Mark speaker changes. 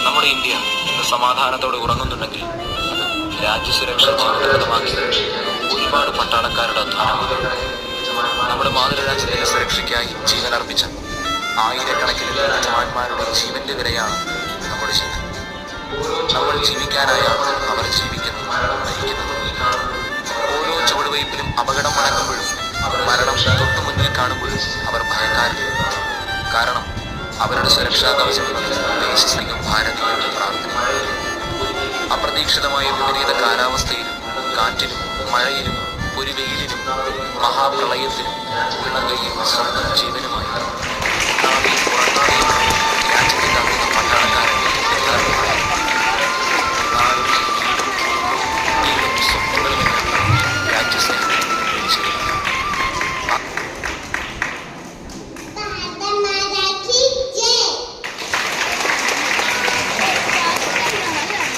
Speaker 1: നമ്മുടെ ഇന്ത്യ ഇന്ന് സമാധാനത്തോടെ ഉറങ്ങുന്നുണ്ടെങ്കിൽ അത് രാജ്യസുരക്ഷ ജീവിതമാക്കി ഒരുപാട് പട്ടാളക്കാരുടെ അധ്വാനമാണ്. നമ്മുടെ മാതൃരാജ്യത്തിന്റെ സുരക്ഷയ്ക്കായി ജീവൻ അർപ്പിച്ച ആയിരക്കണക്കിന് ജവാന്മാരുടെ ജീവന്റെ വിലയാണ് നമ്മുടെ ജീവൻ. നമ്മൾ ജീവിക്കാനായാണ് അവർ ജീവിക്കുന്നത്, മരിക്കുന്നത്. ഓരോ ചുവടുവയ്പിലും അപകടം മടങ്ങുമ്പോഴും മരണം തൊട്ടു മുന്നിൽ കാണുമ്പോഴും അവർ ഭയക്കാറില്ല. കാരണം അവരുടെ സുരക്ഷാ കവചം ദേശസ്നേഹം, ഭാരതീയരുടെ പ്രാർത്ഥന. അപ്രതീക്ഷിതമായ വിപരീത കാലാവസ്ഥയിലും കാറ്റിലും മഴയിലും ഒരു വെയിലിലും മഹാപ്രളയത്തിലും ഉള്ളങ്കയിൽ സ്വന്തം ജീവനുമായി